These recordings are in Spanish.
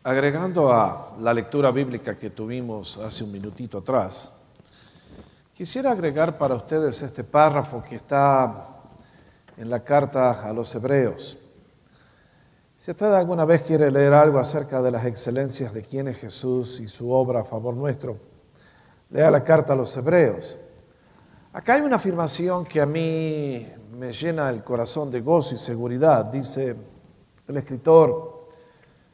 Agregando a la lectura bíblica que tuvimos hace un minutito atrás, quisiera agregar para ustedes este párrafo que está en la carta a los Hebreos. Si usted alguna vez quiere leer algo acerca de las excelencias de quién es Jesús y su obra a favor nuestro, lea la carta a los Hebreos. Acá hay una afirmación que a mí me llena el corazón de gozo y seguridad. Dice el escritor,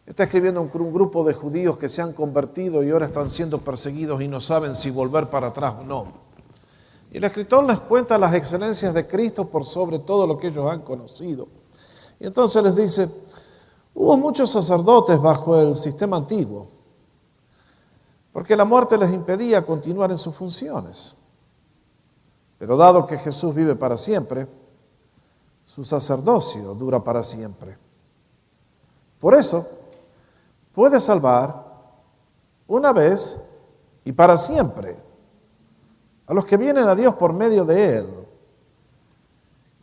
está escribiendo un grupo de judíos que se han convertido y ahora están siendo perseguidos y no saben si volver para atrás o no. Y el escritor les cuenta las excelencias de Cristo por sobre todo lo que ellos han conocido. Y entonces les dice, hubo muchos sacerdotes bajo el sistema antiguo, porque la muerte les impedía continuar en sus funciones. Pero dado que Jesús vive para siempre, su sacerdocio dura para siempre. Por eso, puede salvar una vez y para siempre a los que vienen a Dios por medio de Él,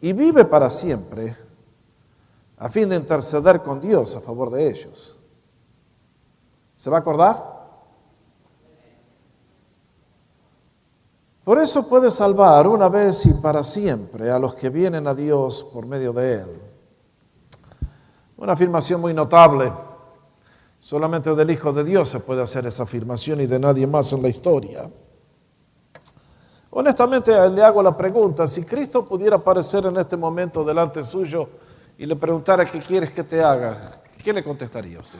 y vive para siempre a fin de interceder con Dios a favor de ellos. ¿Se va a acordar? Por eso puede salvar una vez y para siempre a los que vienen a Dios por medio de Él. Una afirmación muy notable. Solamente del Hijo de Dios se puede hacer esa afirmación y de nadie más en la historia. Honestamente le hago la pregunta, si Cristo pudiera aparecer en este momento delante suyo y le preguntara qué quieres que te haga, ¿qué le contestaría a usted?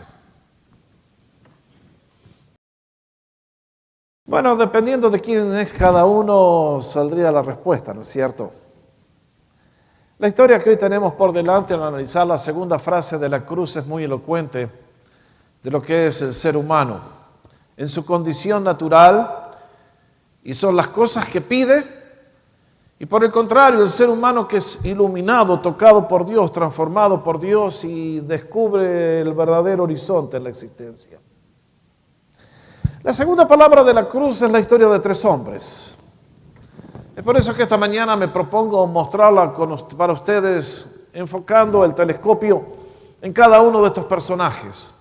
Bueno, dependiendo de quién es cada uno, saldría la respuesta, ¿no es cierto? La historia que hoy tenemos por delante al analizar la segunda frase de la cruz es muy elocuente de lo que es el ser humano en su condición natural, y son las cosas que pide, y por el contrario, el ser humano que es iluminado, tocado por Dios, transformado por Dios y descubre el verdadero horizonte en la existencia. La segunda palabra de la cruz es la historia de tres hombres. Es por eso que esta mañana me propongo mostrarla para ustedes, enfocando el telescopio en cada uno de estos personajes.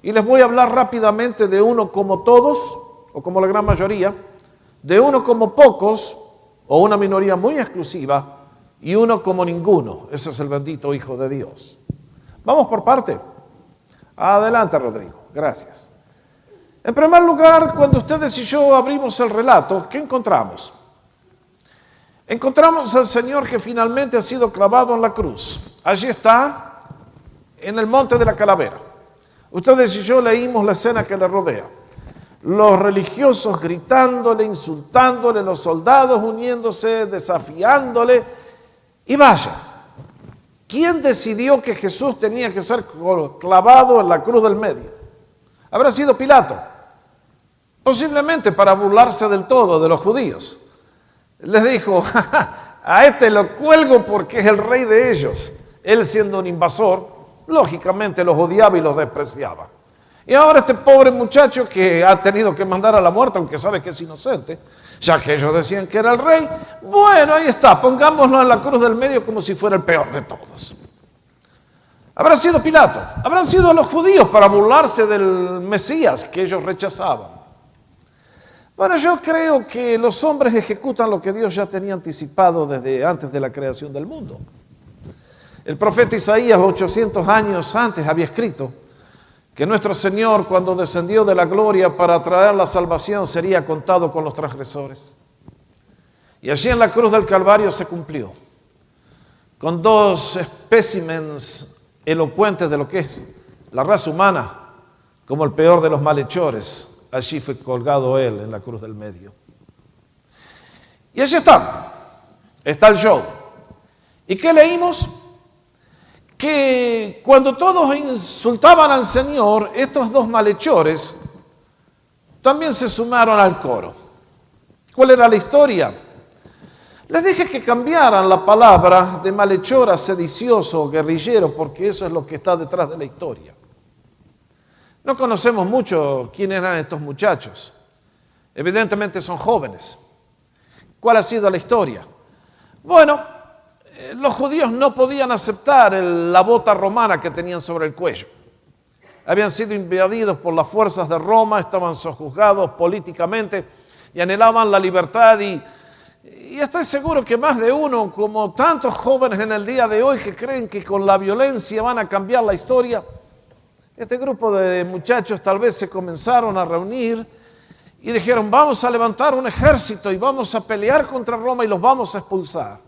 Y les voy a hablar rápidamente de uno como todos, o como la gran mayoría, de uno como pocos, o una minoría muy exclusiva, y uno como ninguno. Ese es el bendito Hijo de Dios. Vamos por parte. Adelante, Rodrigo. Gracias. En primer lugar, cuando ustedes y yo abrimos el relato, ¿qué encontramos? Encontramos al Señor que finalmente ha sido clavado en la cruz. Allí está, en el monte de la calavera. Ustedes y yo leímos la escena que le rodea. Los religiosos gritándole, insultándole, los soldados uniéndose, desafiándole. Y vaya, ¿quién decidió que Jesús tenía que ser clavado en la cruz del medio? ¿Habrá sido Pilato? Posiblemente para burlarse del todo de los judíos. Les dijo, a este lo cuelgo porque es el rey de ellos. Él siendo un invasor, lógicamente los odiaba y los despreciaba. Y ahora este pobre muchacho que ha tenido que mandar a la muerte, aunque sabe que es inocente, ya que ellos decían que era el rey, bueno, ahí está, pongámoslo en la cruz del medio como si fuera el peor de todos. Habrá sido Pilato, habrán sido los judíos para burlarse del Mesías que ellos rechazaban. Bueno, yo creo que los hombres ejecutan lo que Dios ya tenía anticipado desde antes de la creación del mundo. El profeta Isaías, 800 años antes, había escrito que nuestro Señor, cuando descendió de la gloria para traer la salvación, sería contado con los transgresores. Y allí en la cruz del Calvario se cumplió, con dos espécimens elocuentes de lo que es la raza humana, como el peor de los malhechores. Allí fue colgado Él en la cruz del medio. Y allí está el show. ¿Y qué leímos? Que cuando todos insultaban al Señor, estos dos malhechores también se sumaron al coro. ¿Cuál era la historia? Les dije que cambiaran la palabra de malhechor a sedicioso o guerrillero, porque eso es lo que está detrás de la historia. No conocemos mucho quién eran estos muchachos. Evidentemente son jóvenes. ¿Cuál ha sido la historia? Bueno, los judíos no podían aceptar la bota romana que tenían sobre el cuello. habían sido invadidos por las fuerzas de Roma, estaban sojuzgados políticamente y anhelaban la libertad. Y estoy seguro que más de uno, como tantos jóvenes en el día de hoy que creen que con la violencia van a cambiar la historia, este grupo de muchachos tal vez se comenzaron a reunir y dijeron: vamos a levantar un ejército y vamos a pelear contra Roma y los vamos a expulsar.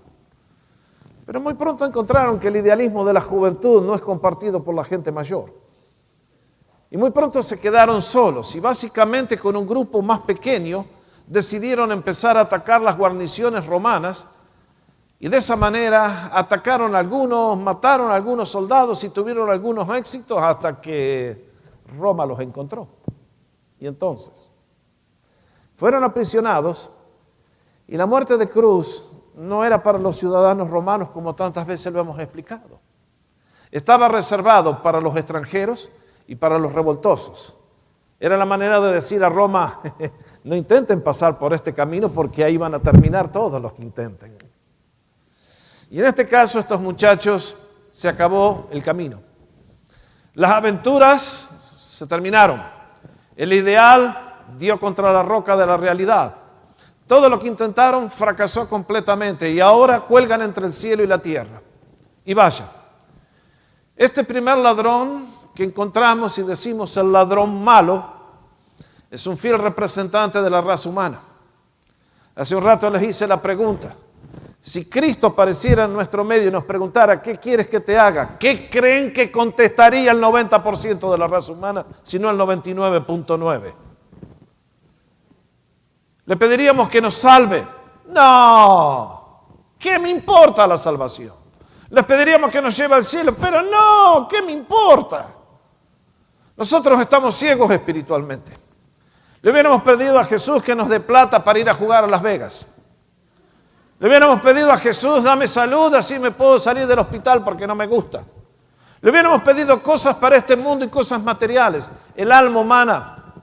Pero muy pronto encontraron que el idealismo de la juventud no es compartido por la gente mayor. Y muy pronto se quedaron solos y básicamente con un grupo más pequeño decidieron empezar a atacar las guarniciones romanas y de esa manera atacaron a algunos, mataron a algunos soldados y tuvieron algunos éxitos hasta que Roma los encontró. Y entonces fueron aprisionados y la muerte de cruz no era para los ciudadanos romanos como tantas veces lo hemos explicado. Estaba reservado para los extranjeros y para los revoltosos. Era la manera de decir a Roma: no intenten pasar por este camino porque ahí van a terminar todos los que intenten. Y en este caso estos muchachos se acabó el camino. Las aventuras se terminaron. El ideal dio contra la roca de la realidad. Todo lo que intentaron fracasó completamente y ahora cuelgan entre el cielo y la tierra. Y vaya, este primer ladrón que encontramos y decimos el ladrón malo es un fiel representante de la raza humana. Hace un rato les hice la pregunta: si Cristo apareciera en nuestro medio y nos preguntara ¿qué quieres que te haga?, ¿qué creen que contestaría el 90% de la raza humana, si no el 99.9%? ¿Le pediríamos que nos salve? No, ¿qué me importa la salvación? Les pediríamos que nos lleve al cielo, pero no, ¿qué me importa? Nosotros estamos ciegos espiritualmente. Le hubiéramos pedido a Jesús que nos dé plata para ir a jugar a Las Vegas. Le hubiéramos pedido a Jesús: dame salud, así me puedo salir del hospital porque no me gusta. Le hubiéramos pedido cosas para este mundo y cosas materiales. El alma humana,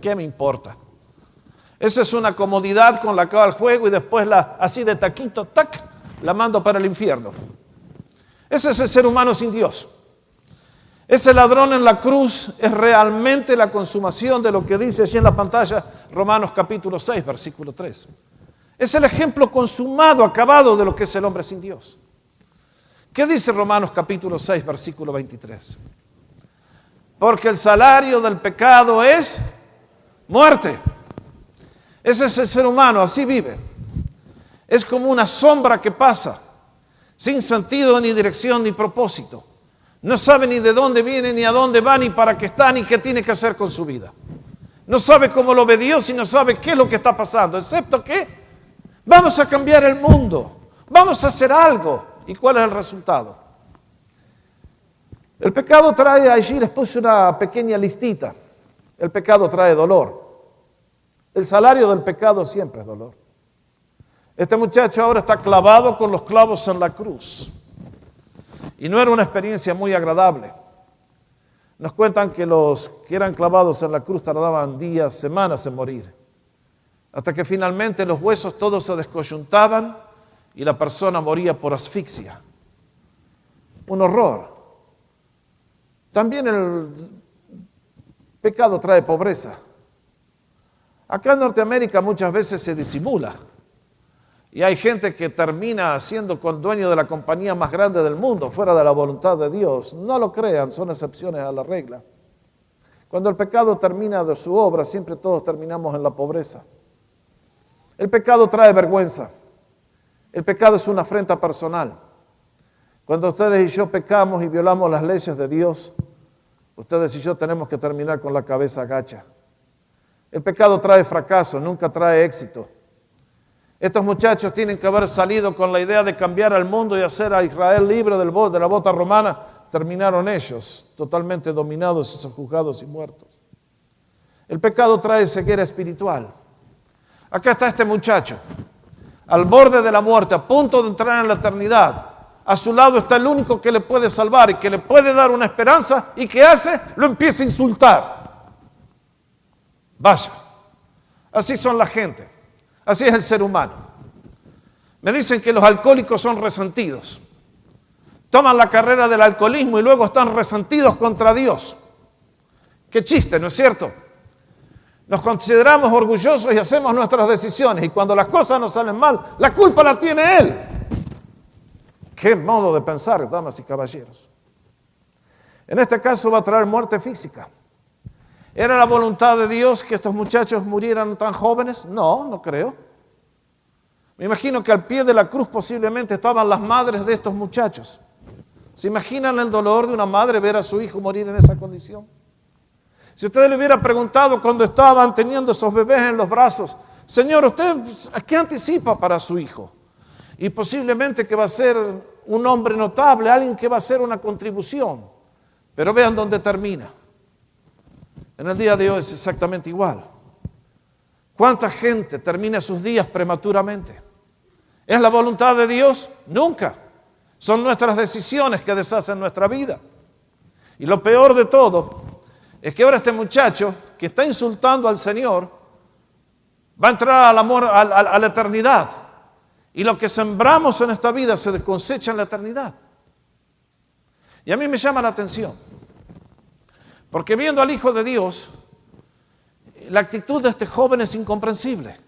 ¿qué me importa? Esa es una comodidad con la que va al juego y después así de taquito, tac, la mando para el infierno. Ese es el ser humano sin Dios. Ese ladrón en la cruz es realmente la consumación de lo que dice allí en la pantalla Romanos capítulo 6, versículo 3. Es el ejemplo consumado, acabado de lo que es el hombre sin Dios. ¿Qué dice Romanos capítulo 6, versículo 23? Porque el salario del pecado es muerte. Ese es el ser humano, así vive. Es como una sombra que pasa, sin sentido, ni dirección, ni propósito. No sabe ni de dónde viene, ni a dónde va, ni para qué está, ni qué tiene que hacer con su vida. No sabe cómo lo ve Dios y no sabe qué es lo que está pasando, excepto que vamos a cambiar el mundo, vamos a hacer algo. ¿Y cuál es el resultado? El pecado trae, allí les puse una pequeña listita. El pecado trae dolor. El salario del pecado siempre es dolor. Este muchacho ahora está clavado con los clavos en la cruz. Y no era una experiencia muy agradable. Nos cuentan que los que eran clavados en la cruz tardaban días, semanas en morir. Hasta que finalmente los huesos todos se descoyuntaban y la persona moría por asfixia. Un horror. También el pecado trae pobreza. Acá en Norteamérica muchas veces se disimula y hay gente que termina siendo dueño de la compañía más grande del mundo, fuera de la voluntad de Dios. No lo crean, son excepciones a la regla. Cuando el pecado termina de su obra, siempre todos terminamos en la pobreza. El pecado trae vergüenza. El pecado es una afrenta personal. Cuando ustedes y yo pecamos y violamos las leyes de Dios, ustedes y yo tenemos que terminar con la cabeza gacha. El pecado trae fracaso, nunca trae éxito. Estos muchachos tienen que haber salido con la idea de cambiar al mundo y hacer a Israel libre de la bota romana. Terminaron ellos totalmente dominados y sojuzgados y muertos. El pecado trae ceguera espiritual. Acá está este muchacho, al borde de la muerte, a punto de entrar en la eternidad. A su lado está el único que le puede salvar y que le puede dar una esperanza. ¿Y qué hace? Lo empieza a insultar. Vaya, así son la gente, así es el ser humano. Me dicen que los alcohólicos son resentidos. Toman la carrera del alcoholismo y luego están resentidos contra Dios. Qué chiste, ¿no es cierto? Nos consideramos orgullosos y hacemos nuestras decisiones, y cuando las cosas nos salen mal, la culpa la tiene Él. Qué modo de pensar, damas y caballeros. En este caso va a traer muerte física. ¿Era la voluntad de Dios que estos muchachos murieran tan jóvenes? No, no creo. Me imagino que al pie de la cruz posiblemente estaban las madres de estos muchachos. ¿Se imaginan el dolor de una madre ver a su hijo morir en esa condición? Si usted le hubiera preguntado cuando estaban teniendo esos bebés en los brazos, Señor, ¿usted qué anticipa para su hijo? Y posiblemente que va a ser un hombre notable, alguien que va a hacer una contribución. Pero vean dónde termina. En el día de hoy es exactamente igual. ¿Cuánta gente termina sus días prematuramente? ¿Es la voluntad de Dios? Nunca. Son nuestras decisiones que deshacen nuestra vida. Y lo peor de todo es que ahora este muchacho que está insultando al Señor va a entrar al amor, a la eternidad. Y lo que sembramos en esta vida se cosecha en la eternidad. Y a mí me llama la atención, porque viendo al Hijo de Dios, la actitud de este joven es incomprensible.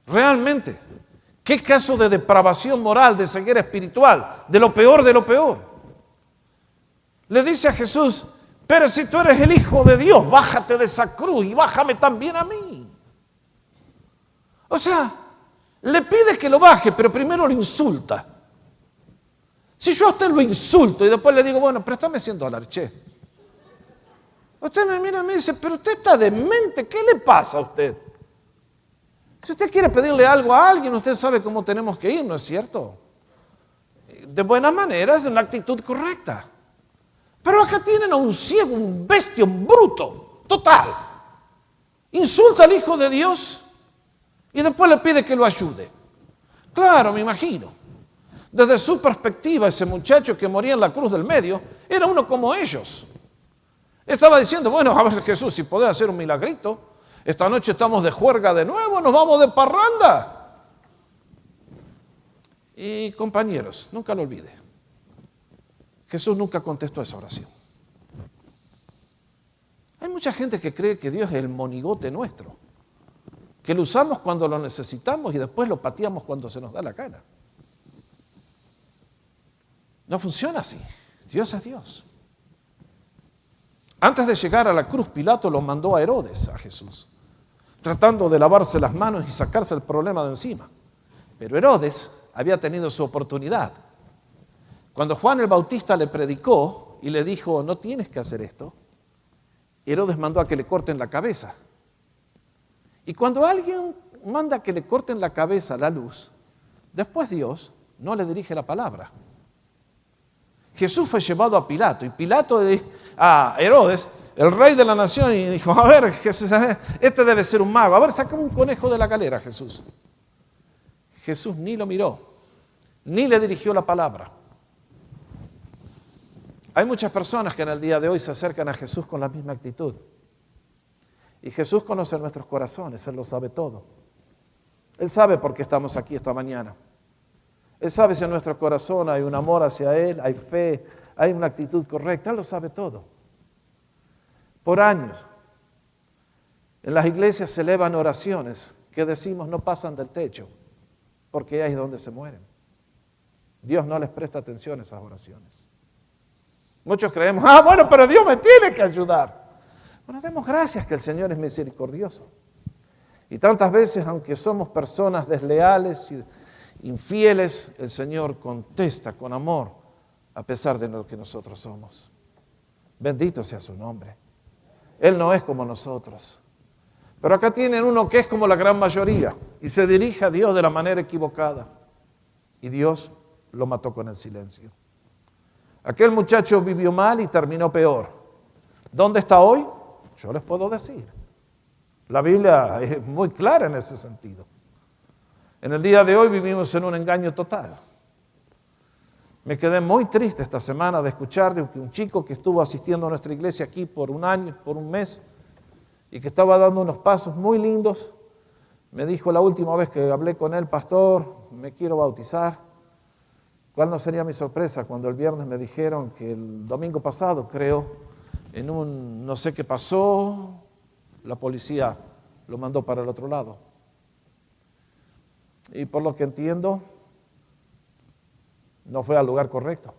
Realmente, qué caso de depravación moral, de ceguera espiritual, de lo peor de lo peor. Le dice a Jesús, pero si tú eres el Hijo de Dios, bájate de esa cruz y bájame también a mí. O sea, le pide que lo baje, pero primero lo insulta. Si yo a usted lo insulto y después le digo, bueno, préstame $100, che. Usted me mira y me dice, pero usted está demente, ¿qué le pasa a usted? Si usted quiere pedirle algo a alguien, usted sabe cómo tenemos que ir, ¿no es cierto? De buena manera, es una actitud correcta. Pero acá tienen a un ciego, un bestia, un bruto, total. Insulta al Hijo de Dios y después le pide que lo ayude. Claro, me imagino. Desde su perspectiva, ese muchacho que moría en la cruz del medio era uno como ellos. Estaba diciendo, bueno, a ver Jesús, si podés hacer un milagrito, esta noche estamos de juerga de nuevo, nos vamos de parranda. Y compañeros, nunca lo olvide, Jesús nunca contestó esa oración. Hay mucha gente que cree que Dios es el monigote nuestro, que lo usamos cuando lo necesitamos y después lo pateamos cuando se nos da la gana. No funciona así. Dios es Dios. Antes de llegar a la cruz, Pilato lo mandó a Herodes, a Jesús, tratando de lavarse las manos y sacarse el problema de encima. Pero Herodes había tenido su oportunidad. Cuando Juan el Bautista le predicó y le dijo, no tienes que hacer esto, Herodes mandó a que le corten la cabeza. Y cuando alguien manda que le corten la cabeza a la luz, después Dios no le dirige la palabra. Jesús fue llevado a Pilato y Pilato a Herodes, el rey de la nación, y dijo, a ver, Jesús, este debe ser un mago, a ver, saca un conejo de la galera, Jesús. Jesús ni lo miró, ni le dirigió la palabra. Hay muchas personas que en el día de hoy se acercan a Jesús con la misma actitud. Y Jesús conoce nuestros corazones, Él lo sabe todo. Él sabe por qué estamos aquí esta mañana. Él sabe si en nuestro corazón hay un amor hacia Él, hay fe, hay una actitud correcta. Él lo sabe todo. Por años, en las iglesias se elevan oraciones que decimos no pasan del techo, porque ahí es donde se mueren. Dios no les presta atención a esas oraciones. Muchos creemos, bueno, pero Dios me tiene que ayudar. Bueno, demos gracias que el Señor es misericordioso. Y tantas veces, aunque somos personas desleales y infieles, el Señor contesta con amor a pesar de lo que nosotros somos. Bendito sea su nombre. Él no es como nosotros. Pero acá tienen uno que es como la gran mayoría y se dirige a Dios de la manera equivocada. Y Dios lo mató con el silencio. Aquel muchacho vivió mal y terminó peor. ¿Dónde está hoy? Yo les puedo decir. La Biblia es muy clara en ese sentido. En el día de hoy vivimos en un engaño total. Me quedé muy triste esta semana de escuchar de un chico que estuvo asistiendo a nuestra iglesia aquí por un año, por un mes, y que estaba dando unos pasos muy lindos. Me dijo la última vez que hablé con él, pastor, me quiero bautizar. ¿Cuándo sería mi sorpresa? Cuando el viernes me dijeron que el domingo pasado, creo, en un no sé qué pasó, la policía lo mandó para el otro lado. Y por lo que entiendo, no fue al lugar correcto.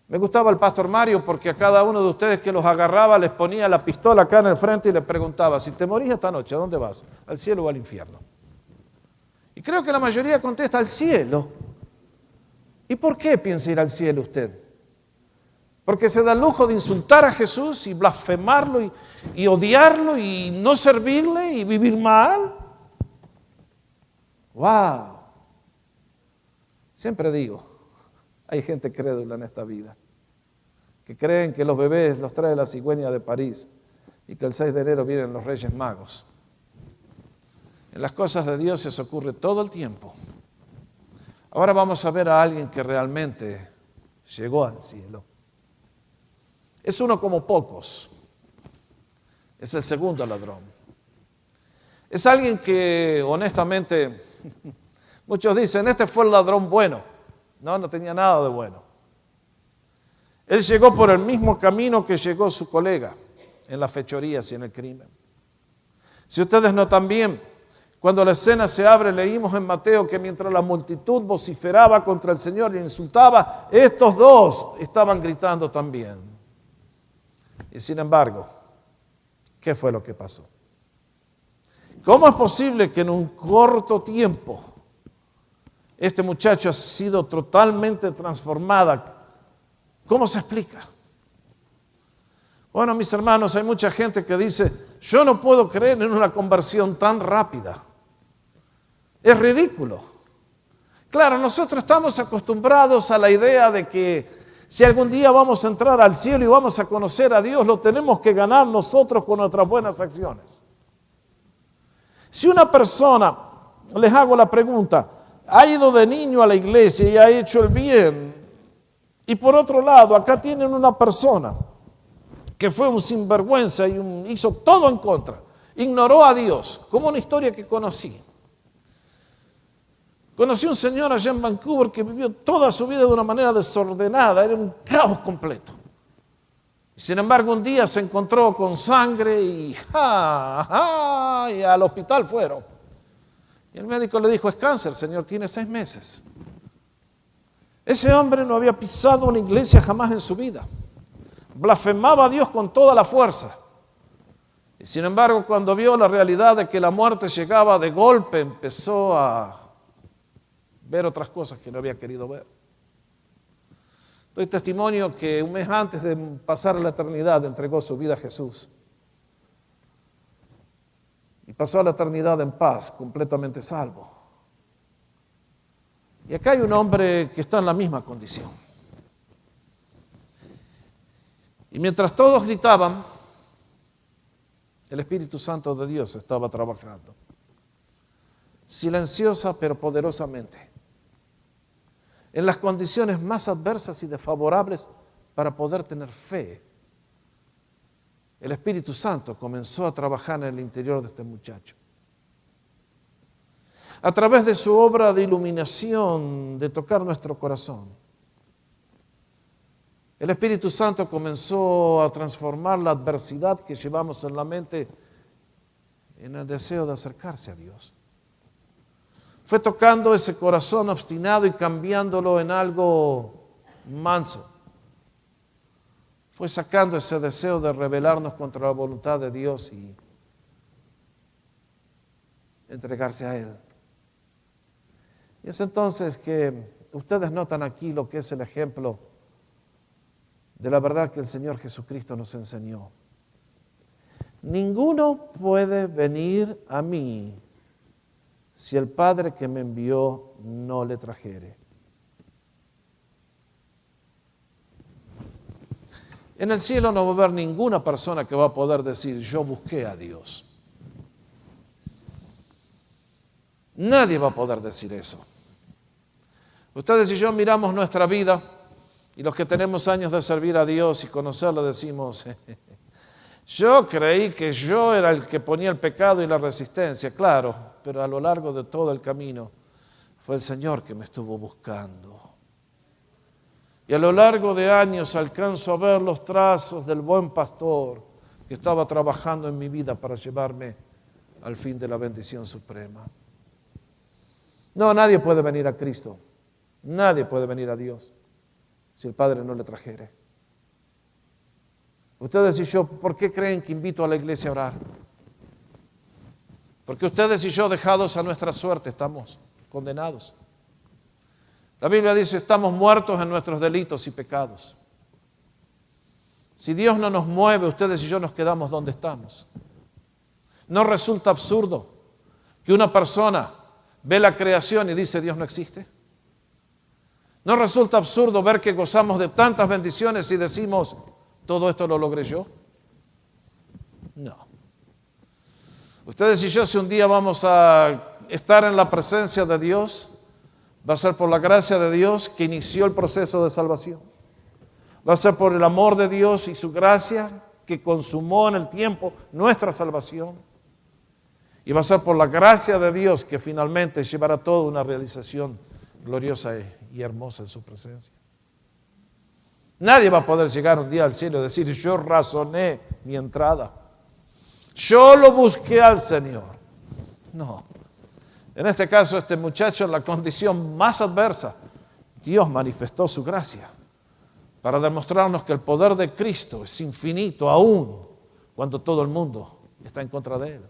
Me gustaba el pastor Mario porque a cada uno de ustedes que los agarraba les ponía la pistola acá en el frente y les preguntaba, si te morís esta noche, ¿a dónde vas? ¿Al cielo o al infierno? Y creo que la mayoría contesta al cielo. ¿Y por qué piensa ir al cielo usted? ¿Porque se da el lujo de insultar a Jesús y blasfemarlo y odiarlo y no servirle y vivir mal? ¡Wow! Siempre digo, hay gente crédula en esta vida, que creen que los bebés los trae la cigüeña de París y que el 6 de enero vienen los Reyes Magos. En las cosas de Dios eso ocurre todo el tiempo. Ahora vamos a ver a alguien que realmente llegó al cielo. Es uno como pocos. Es el segundo ladrón. Es alguien que honestamente, muchos dicen, este fue el ladrón bueno. No tenía nada de bueno. Él llegó por el mismo camino que llegó su colega en las fechorías y en el crimen. Si ustedes notan bien, cuando la escena se abre, leímos en Mateo que mientras la multitud vociferaba contra el Señor y insultaba, estos dos estaban gritando también. Y sin embargo, ¿qué fue lo que pasó? ¿Cómo es posible que en un corto tiempo este muchacho ha sido totalmente transformada? ¿Cómo se explica? Bueno, mis hermanos, hay mucha gente que dice, yo no puedo creer en una conversión tan rápida. Es ridículo. Claro, nosotros estamos acostumbrados a la idea de que si algún día vamos a entrar al cielo y vamos a conocer a Dios, lo tenemos que ganar nosotros con nuestras buenas acciones. Si una persona, les hago la pregunta, ha ido de niño a la iglesia y ha hecho el bien, y por otro lado, acá tienen una persona que fue un sinvergüenza y hizo todo en contra, ignoró a Dios, como una historia que conocí. Conocí un señor allá en Vancouver que vivió toda su vida de una manera desordenada, era un caos completo. Y sin embargo, un día se encontró con sangre y al hospital fueron. Y el médico le dijo, es cáncer, señor, tiene 6 meses. Ese hombre no había pisado una iglesia jamás en su vida. Blasfemaba a Dios con toda la fuerza. Y sin embargo, cuando vio la realidad de que la muerte llegaba de golpe, empezó a ver otras cosas que no había querido ver. Doy testimonio que un mes antes de pasar a la eternidad entregó su vida a Jesús. Y pasó a la eternidad en paz, completamente salvo. Y acá hay un hombre que está en la misma condición. Y mientras todos gritaban, el Espíritu Santo de Dios estaba trabajando. Silenciosa pero poderosamente. En las condiciones más adversas y desfavorables para poder tener fe. El Espíritu Santo comenzó a trabajar en el interior de este muchacho. A través de su obra de iluminación, de tocar nuestro corazón, el Espíritu Santo comenzó a transformar la adversidad que llevamos en la mente en el deseo de acercarse a Dios. Fue tocando ese corazón obstinado y cambiándolo en algo manso. Fue sacando ese deseo de rebelarnos contra la voluntad de Dios y entregarse a Él. Y es entonces que ustedes notan aquí lo que es el ejemplo de la verdad que el Señor Jesucristo nos enseñó. Ninguno puede venir a mí si el Padre que me envió no le trajere. En el cielo no va a haber ninguna persona que va a poder decir, yo busqué a Dios. Nadie va a poder decir eso. Ustedes y yo miramos nuestra vida y los que tenemos años de servir a Dios y conocerlo decimos, yo creí que yo era el que ponía el pecado y la resistencia, claro, pero a lo largo de todo el camino fue el Señor que me estuvo buscando. Y a lo largo de años alcanzo a ver los trazos del buen pastor que estaba trabajando en mi vida para llevarme al fin de la bendición suprema. No, nadie puede venir a Cristo, nadie puede venir a Dios si el Padre no le trajere. Ustedes y yo, ¿por qué creen que invito a la iglesia a orar? Porque ustedes y yo, dejados a nuestra suerte, estamos condenados. La Biblia dice, estamos muertos en nuestros delitos y pecados. Si Dios no nos mueve, ustedes y yo nos quedamos donde estamos. ¿No resulta absurdo que una persona ve la creación y dice, Dios no existe? ¿No resulta absurdo ver que gozamos de tantas bendiciones y decimos, todo esto lo logré yo? No. Ustedes y yo, si un día vamos a estar en la presencia de Dios, va a ser por la gracia de Dios que inició el proceso de salvación. Va a ser por el amor de Dios y su gracia que consumó en el tiempo nuestra salvación. Y va a ser por la gracia de Dios que finalmente llevará toda una realización gloriosa y hermosa en su presencia. Nadie va a poder llegar un día al cielo y decir, yo razoné mi entrada. Yo lo busqué al Señor. No. En este caso, este muchacho, en la condición más adversa, Dios manifestó su gracia para demostrarnos que el poder de Cristo es infinito aún cuando todo el mundo está en contra de Él.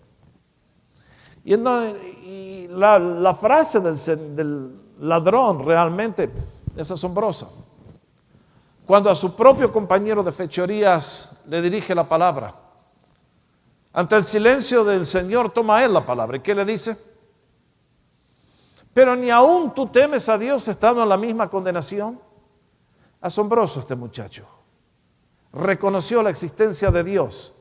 Y la frase del ladrón realmente es asombrosa. Cuando a su propio compañero de fechorías le dirige la palabra, ante el silencio del Señor toma Él la palabra. ¿Y qué le dice? Pero ni aún tú temes a Dios estando en la misma condenación. Asombroso este muchacho. Reconoció la existencia de Dios.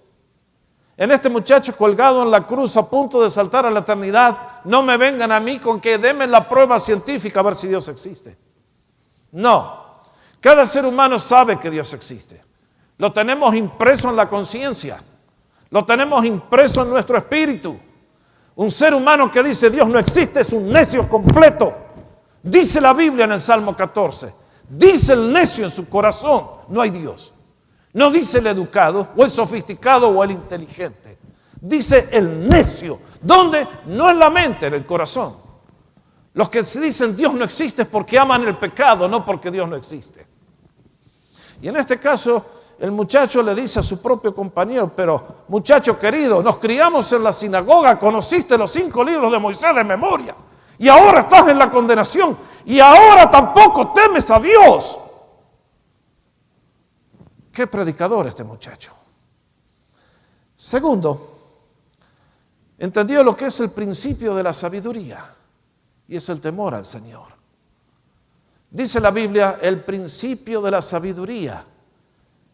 En este muchacho colgado en la cruz a punto de saltar a la eternidad, no me vengan a mí con que denme la prueba científica a ver si Dios existe. No. Cada ser humano sabe que Dios existe. Lo tenemos impreso en la conciencia. Lo tenemos impreso en nuestro espíritu. Un ser humano que dice Dios no existe es un necio completo. Dice la Biblia en el Salmo 14. Dice el necio en su corazón, no hay Dios. No dice el educado o el sofisticado o el inteligente. Dice el necio. ¿Dónde? No en la mente, en el corazón. Los que dicen Dios no existe es porque aman el pecado, no porque Dios no existe. Y en este caso, el muchacho le dice a su propio compañero, pero muchacho querido, nos criamos en la sinagoga, conociste los 5 libros de Moisés de memoria, y ahora estás en la condenación, y ahora tampoco temes a Dios. Qué predicador este muchacho. Segundo, entendió lo que es el principio de la sabiduría, y es el temor al Señor. Dice la Biblia, el principio de la sabiduría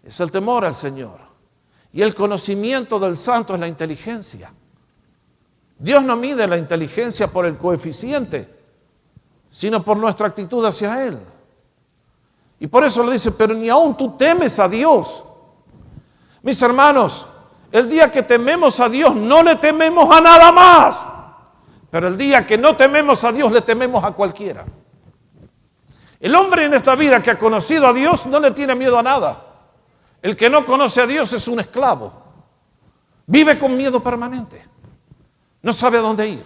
es el temor al Señor. Y el conocimiento del santo es la inteligencia. Dios no mide la inteligencia por el coeficiente, sino por nuestra actitud hacia Él. Y por eso le dice, pero ni aún tú temes a Dios. Mis hermanos, el día que tememos a Dios, no le tememos a nada más. Pero el día que no tememos a Dios, le tememos a cualquiera. El hombre en esta vida que ha conocido a Dios no le tiene miedo a nada. El que no conoce a Dios es un esclavo. Vive con miedo permanente. No sabe a dónde ir.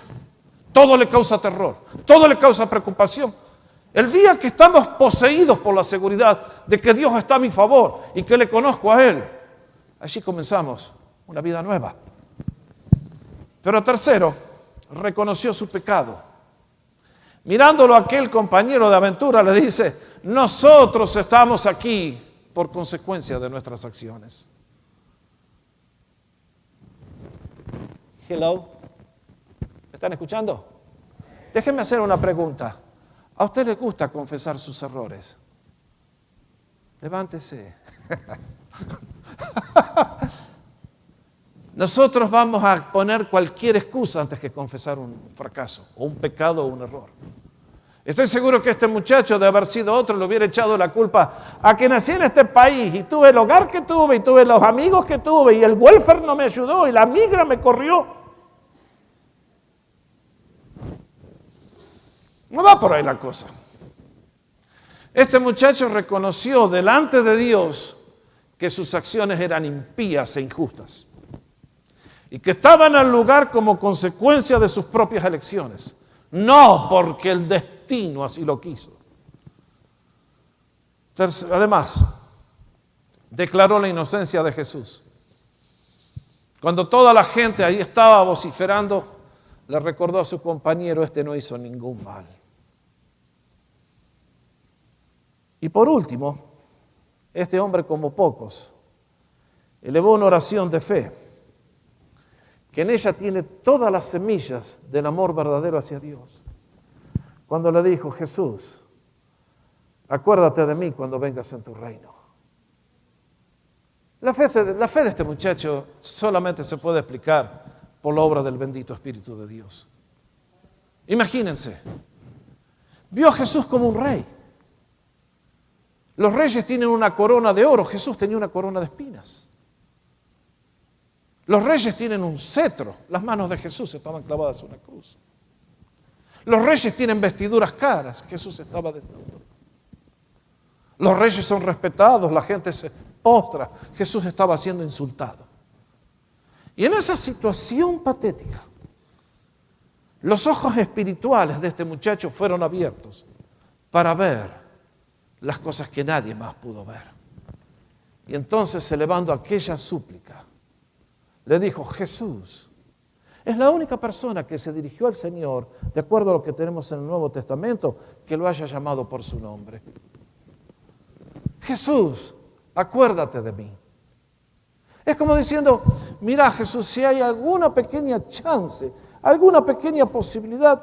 Todo le causa terror. Todo le causa preocupación. El día que estamos poseídos por la seguridad de que Dios está a mi favor y que le conozco a Él, allí comenzamos una vida nueva. Pero tercero, reconoció su pecado. Mirándolo a aquel compañero de aventura le dice, nosotros estamos aquí por consecuencia de nuestras acciones. Hello, ¿me están escuchando? Déjenme hacer una pregunta. ¿A usted le gusta confesar sus errores? Levántese. Nosotros vamos a poner cualquier excusa antes que confesar un fracaso, o un pecado o un error. Estoy seguro que este muchacho, de haber sido otro, le hubiera echado la culpa a que nací en este país y tuve el hogar que tuve y tuve los amigos que tuve y el welfare no me ayudó y la migra me corrió. No va por ahí la cosa. Este muchacho reconoció delante de Dios que sus acciones eran impías e injustas y que estaba en el lugar como consecuencia de sus propias elecciones, no porque el destino así lo quiso. Además, declaró la inocencia de Jesús. Cuando toda la gente ahí estaba vociferando, le recordó a su compañero: este no hizo ningún mal. Y por último, este hombre, como pocos, elevó una oración de fe, que en ella tiene todas las semillas del amor verdadero hacia Dios. Cuando le dijo: Jesús, acuérdate de mí cuando vengas en tu reino. La fe de este muchacho solamente se puede explicar por la obra del bendito Espíritu de Dios. Imagínense, vio a Jesús como un rey. Los reyes tienen una corona de oro, Jesús tenía una corona de espinas. Los reyes tienen un cetro, las manos de Jesús estaban clavadas en una cruz. Los reyes tienen vestiduras caras, Jesús estaba desnudo. Los reyes son respetados, la gente se postra, Jesús estaba siendo insultado. Y en esa situación patética, los ojos espirituales de este muchacho fueron abiertos para ver las cosas que nadie más pudo ver. Y entonces, elevando aquella súplica, le dijo: Jesús es la única persona que se dirigió al Señor, de acuerdo a lo que tenemos en el Nuevo Testamento, que lo haya llamado por su nombre. Jesús, acuérdate de mí. Es como diciendo: mira, Jesús, si hay alguna pequeña chance, alguna pequeña posibilidad,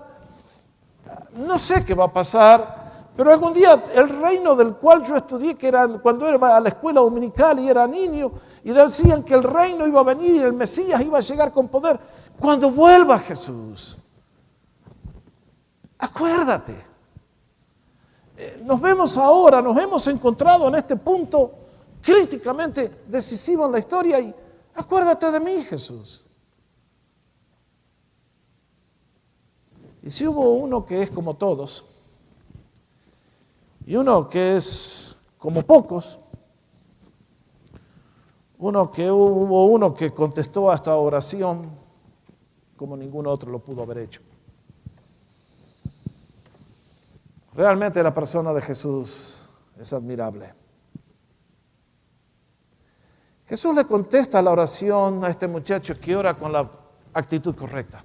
no sé qué va a pasar, pero algún día el reino del cual yo estudié, que era cuando iba a la escuela dominical y era niño, y decían que el reino iba a venir y el Mesías iba a llegar con poder. Cuando vuelva Jesús, acuérdate. Nos vemos ahora, nos hemos encontrado en este punto críticamente decisivo en la historia y acuérdate de mí, Jesús. Y si hubo uno que es como todos y uno que es como pocos, hubo uno que contestó a esta oración como ningún otro lo pudo haber hecho. Realmente la persona de Jesús es admirable. Jesús le contesta la oración a este muchacho que ora con la actitud correcta.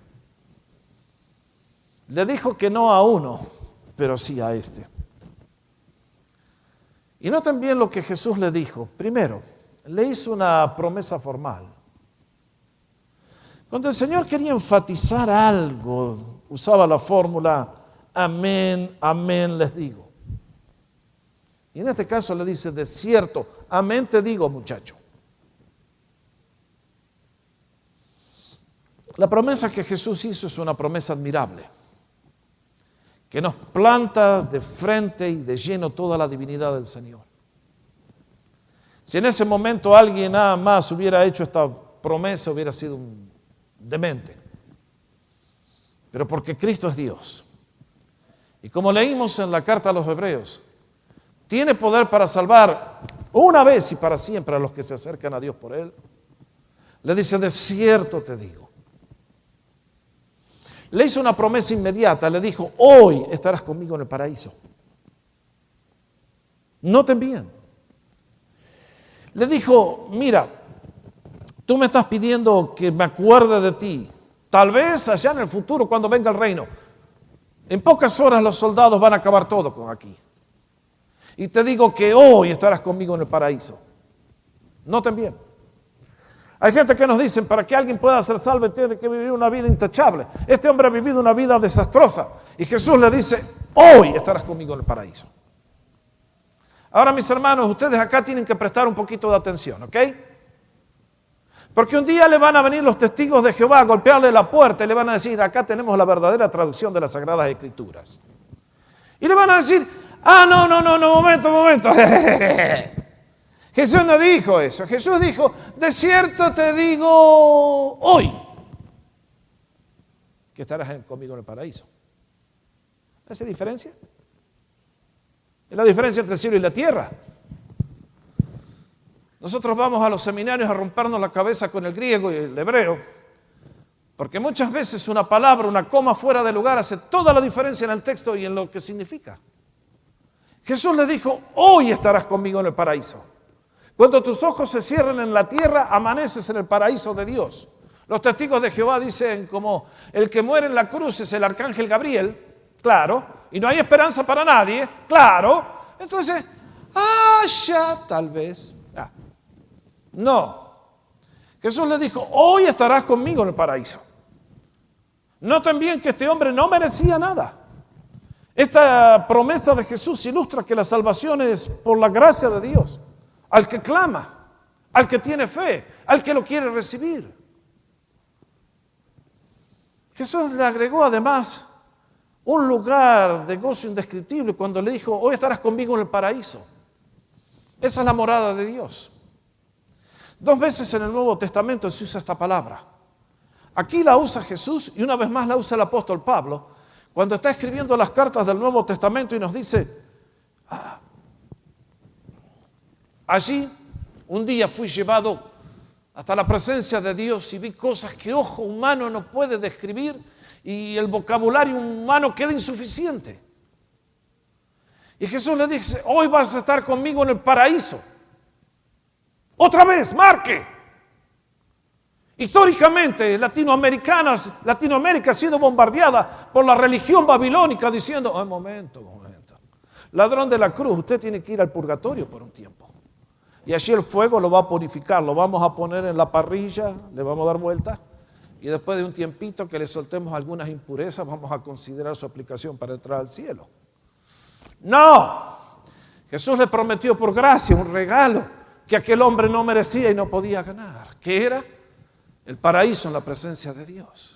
Le dijo que no a uno, pero sí a este. Y noten bien lo que Jesús le dijo. Primero, le hizo una promesa formal. Cuando el Señor quería enfatizar algo, usaba la fórmula: amén, amén les digo. Y en este caso le dice: de cierto, amén te digo, muchacho. La promesa que Jesús hizo es una promesa admirable, que nos planta de frente y de lleno toda la divinidad del Señor. Si en ese momento alguien nada más hubiera hecho esta promesa, hubiera sido un demente. Pero porque Cristo es Dios, y como leímos en la carta a los Hebreos, tiene poder para salvar una vez y para siempre a los que se acercan a Dios por Él, le dice: de cierto te digo. Le hizo una promesa inmediata, le dijo: hoy estarás conmigo en el paraíso. Noten bien. Le dijo: mira, tú me estás pidiendo que me acuerde de ti, tal vez allá en el futuro cuando venga el reino. En pocas horas los soldados van a acabar todo con aquí. Y te digo que hoy estarás conmigo en el paraíso. Noten bien. Hay gente que nos dice: para que alguien pueda ser salvo tiene que vivir una vida intachable. Este hombre ha vivido una vida desastrosa. Y Jesús le dice: hoy estarás conmigo en el paraíso. Ahora, mis hermanos, ustedes acá tienen que prestar un poquito de atención, ¿ok? Porque un día le van a venir los testigos de Jehová a golpearle la puerta y le van a decir: acá tenemos la verdadera traducción de las Sagradas Escrituras. Y le van a decir: no, momento. Jesús no dijo eso. Jesús dijo: de cierto te digo hoy que estarás conmigo en el paraíso. ¿Hace diferencia? Es la diferencia entre el cielo y la tierra. Nosotros vamos a los seminarios a rompernos la cabeza con el griego y el hebreo, porque muchas veces una palabra, una coma fuera de lugar hace toda la diferencia en el texto y en lo que significa. Jesús le dijo, hoy estarás conmigo en el paraíso. Cuando tus ojos se cierren en la tierra, amaneces en el paraíso de Dios. Los testigos de Jehová dicen como el que muere en la cruz es el arcángel Gabriel, claro, y no hay esperanza para nadie, claro. Entonces, ya tal vez. No. Jesús le dijo, hoy estarás conmigo en el paraíso. Noten bien que este hombre no merecía nada. Esta promesa de Jesús ilustra que la salvación es por la gracia de Dios, al que clama, al que tiene fe, al que lo quiere recibir. Jesús le agregó además un lugar de gozo indescriptible cuando le dijo, hoy estarás conmigo en el paraíso. Esa es la morada de Dios. 2 veces en el Nuevo Testamento se usa esta palabra. Aquí la usa Jesús y una vez más la usa el apóstol Pablo cuando está escribiendo las cartas del Nuevo Testamento y nos dice, allí un día fui llevado hasta la presencia de Dios y vi cosas que ojo humano no puede describir y el vocabulario humano queda insuficiente. Y Jesús le dice, hoy vas a estar conmigo en el paraíso. Otra vez, marque. Históricamente, Latinoamérica ha sido bombardeada por la religión babilónica diciendo, momento. Ladrón de la cruz, usted tiene que ir al purgatorio por un tiempo. Y allí el fuego lo va a purificar, lo vamos a poner en la parrilla, le vamos a dar vuelta. Y después de un tiempito que le soltemos algunas impurezas, vamos a considerar su aplicación para entrar al cielo. No, Jesús le prometió por gracia un regalo que aquel hombre no merecía y no podía ganar, que era el paraíso en la presencia de Dios.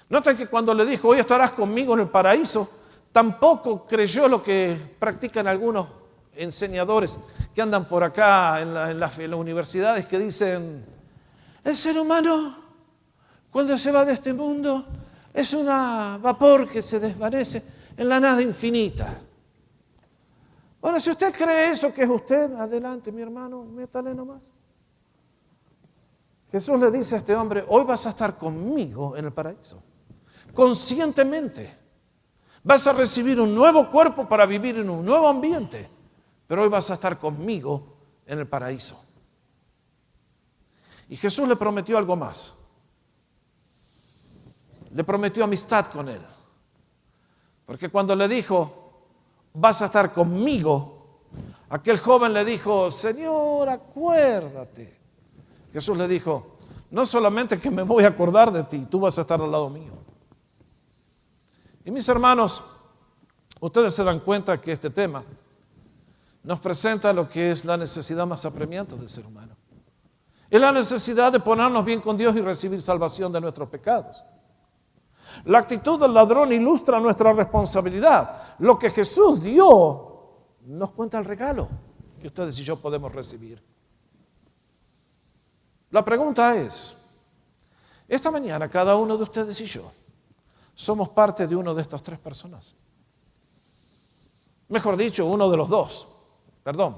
Noten que cuando le dijo, hoy estarás conmigo en el paraíso, tampoco creyó lo que practican algunos enseñadores que andan por acá en las universidades que dicen, el ser humano cuando se va de este mundo es un vapor que se desvanece en la nada infinita. Bueno, si usted cree eso que es usted, adelante mi hermano, métale nomás. Jesús le dice a este hombre, hoy vas a estar conmigo en el paraíso. Conscientemente. Vas a recibir un nuevo cuerpo para vivir en un nuevo ambiente. Pero hoy vas a estar conmigo en el paraíso. Y Jesús le prometió algo más. Le prometió amistad con él. Porque cuando le dijo, vas a estar conmigo, aquel joven le dijo, Señor, acuérdate. Jesús le dijo, no solamente que me voy a acordar de ti, tú vas a estar al lado mío. Y mis hermanos, ustedes se dan cuenta que este tema nos presenta lo que es la necesidad más apremiante del ser humano. Es la necesidad de ponernos bien con Dios y recibir salvación de nuestros pecados. La actitud del ladrón ilustra nuestra responsabilidad. Lo que Jesús dio nos cuenta el regalo que ustedes y yo podemos recibir. La pregunta es, esta mañana cada uno de ustedes y yo somos parte de uno de estas 3 personas. Mejor dicho, uno de los 2. Perdón,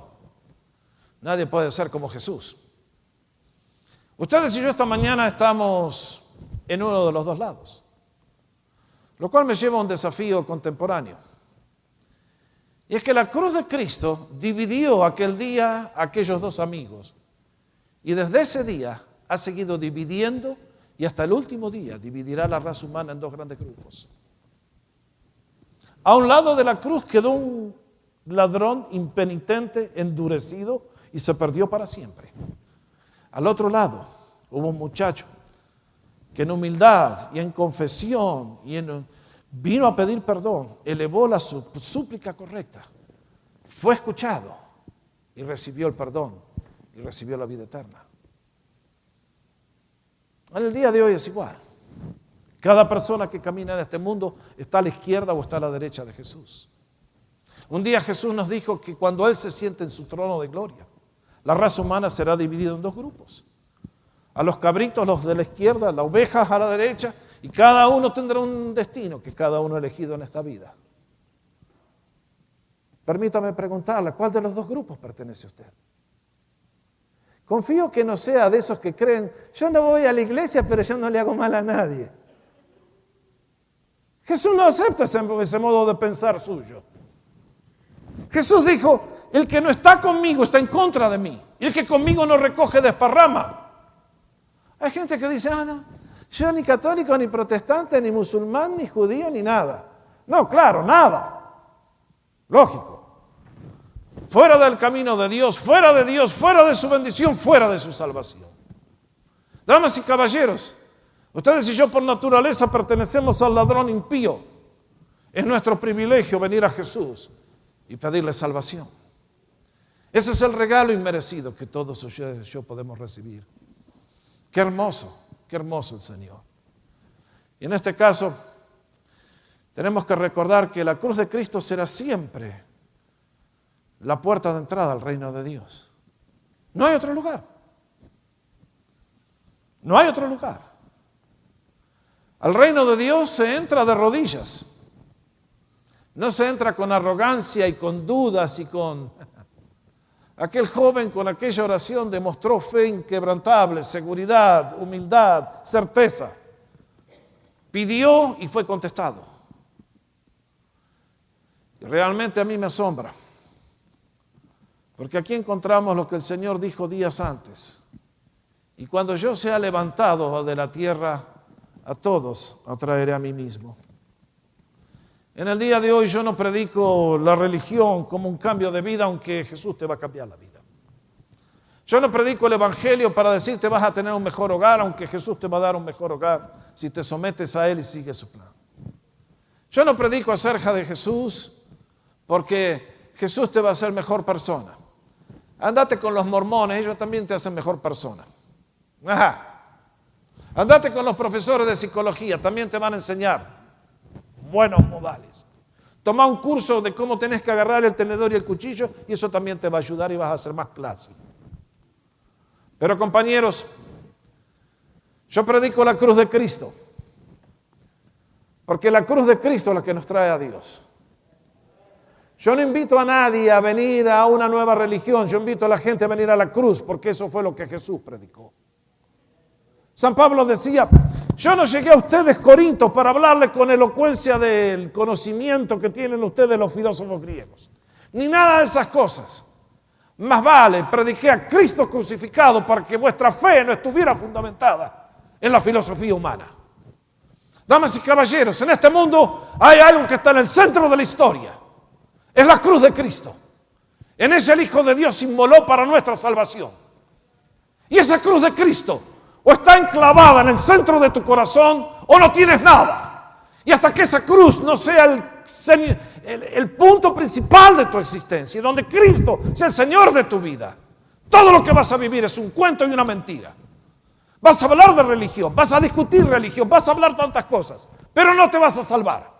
nadie puede ser como Jesús. Ustedes y yo esta mañana estamos en uno de los 2 lados. Lo cual me lleva a un desafío contemporáneo. Y es que la cruz de Cristo dividió aquel día a aquellos 2 amigos. Y desde ese día ha seguido dividiendo y hasta el último día dividirá la raza humana en 2 grandes grupos. A un lado de la cruz quedó un ladrón impenitente, endurecido y se perdió para siempre. Al otro lado hubo un muchacho que en humildad y en confesión vino a pedir perdón, elevó la súplica correcta, fue escuchado y recibió el perdón y recibió la vida eterna. En el día de hoy es igual. Cada persona que camina en este mundo está a la izquierda o está a la derecha de Jesús. Un día Jesús nos dijo que cuando Él se siente en su trono de gloria, la raza humana será dividida en 2 grupos. A los cabritos, los de la izquierda, las ovejas a la derecha, y cada uno tendrá un destino que cada uno ha elegido en esta vida. Permítame preguntarle, ¿cuál de los dos grupos pertenece usted? Confío que no sea de esos que creen, yo no voy a la iglesia, pero yo no le hago mal a nadie. Jesús no acepta ese modo de pensar suyo. Jesús dijo, el que no está conmigo está en contra de mí. Y el que conmigo no recoge desparrama. Hay gente que dice, no, yo ni católico, ni protestante, ni musulmán, ni judío, ni nada. No, claro, nada. Lógico. Fuera del camino de Dios, fuera de su bendición, fuera de su salvación. Damas y caballeros, ustedes y yo por naturaleza pertenecemos al ladrón impío. Es nuestro privilegio venir a Jesús y pedirle salvación. Ese es el regalo inmerecido que todos ustedes y yo podemos recibir. Qué hermoso el Señor. Y en este caso, tenemos que recordar que la cruz de Cristo será siempre la puerta de entrada al reino de Dios. No hay otro lugar. No hay otro lugar. Al reino de Dios se entra de rodillas. No se entra con arrogancia y con dudas y con... Aquel joven con aquella oración demostró fe inquebrantable, seguridad, humildad, certeza. Pidió y fue contestado. Y realmente a mí me asombra. Porque aquí encontramos lo que el Señor dijo días antes. Y cuando yo sea levantado de la tierra, a todos atraeré a mí mismo. En el día de hoy yo no predico la religión como un cambio de vida, aunque Jesús te va a cambiar la vida. Yo no predico el evangelio para decirte vas a tener un mejor hogar, aunque Jesús te va a dar un mejor hogar si te sometes a Él y sigues su plan. Yo no predico acerca de Jesús porque Jesús te va a hacer mejor persona. Andate con los mormones, ellos también te hacen mejor persona. Andate con los profesores de psicología, también te van a enseñar buenos modales. Toma un curso de cómo tenés que agarrar el tenedor y el cuchillo y eso también te va a ayudar y vas a hacer más clase. Pero compañeros, yo predico la cruz de Cristo, porque la cruz de Cristo es la que nos trae a Dios. Yo no invito a nadie a venir a una nueva religión, yo invito a la gente a venir a la cruz, porque eso fue lo que Jesús predicó. San Pablo decía, yo no llegué a ustedes, Corintios, para hablarles con elocuencia del conocimiento que tienen ustedes los filósofos griegos, ni nada de esas cosas. Más vale, prediqué a Cristo crucificado para que vuestra fe no estuviera fundamentada en la filosofía humana. Damas y caballeros, en este mundo hay algo que está en el centro de la historia. Es la cruz de Cristo. En ella el Hijo de Dios inmoló para nuestra salvación. Y esa cruz de Cristo o está enclavada en el centro de tu corazón o no tienes nada. Y hasta que esa cruz no sea el punto principal de tu existencia, y donde Cristo sea el Señor de tu vida, todo lo que vas a vivir es un cuento y una mentira. Vas a hablar de religión, vas a discutir religión, vas a hablar tantas cosas, pero no te vas a salvar.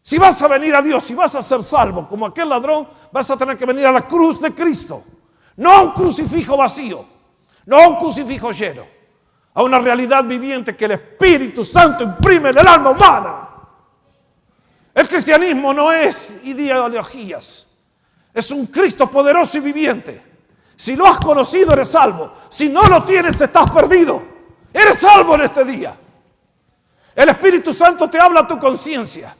Si vas a venir a Dios, si vas a ser salvo como aquel ladrón, vas a tener que venir a la cruz de Cristo. No a un crucifijo vacío, no a un crucifijo lleno, a una realidad viviente que el Espíritu Santo imprime en el alma humana. El cristianismo no es ideologías, es un Cristo poderoso y viviente. Si lo has conocido, eres salvo. Si no lo tienes, estás perdido. Eres salvo en este día. El Espíritu Santo te habla a tu conciencia.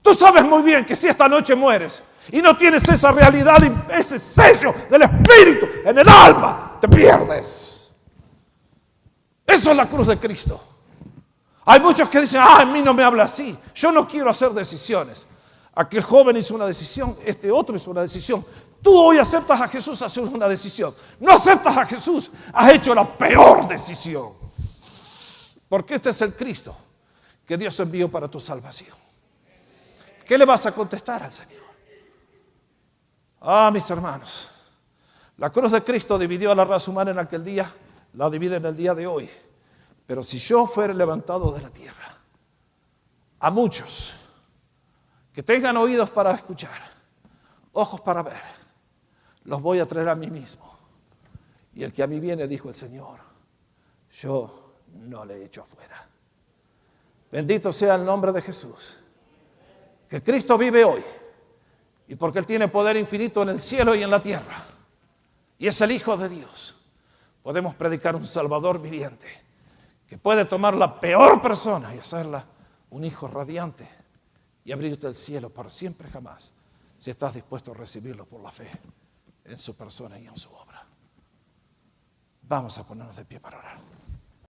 Tú sabes muy bien que si esta noche mueres y no tienes esa realidad, ese sello del Espíritu en el alma, te pierdes. Eso es la cruz de Cristo. Hay muchos que dicen, a mí no me habla así. Yo no quiero hacer decisiones. Aquel joven hizo una decisión, este otro hizo una decisión. Tú hoy aceptas a Jesús, haces una decisión. No aceptas a Jesús, has hecho la peor decisión. Porque este es el Cristo que Dios envió para tu salvación. ¿Qué le vas a contestar al Señor? Mis hermanos, la cruz de Cristo dividió a la raza humana en aquel día, la divide en el día de hoy. Pero si yo fuera levantado de la tierra, a muchos que tengan oídos para escuchar, ojos para ver, los voy a traer a mí mismo. Y el que a mí viene, dijo el Señor, yo no le echo afuera. Bendito sea el nombre de Jesús. Que Cristo vive hoy. Y porque Él tiene poder infinito en el cielo y en la tierra, y es el Hijo de Dios, podemos predicar un Salvador viviente que puede tomar la peor persona y hacerla un hijo radiante y abrirte el cielo para siempre jamás, si estás dispuesto a recibirlo por la fe en su persona y en su obra. Vamos a ponernos de pie para orar.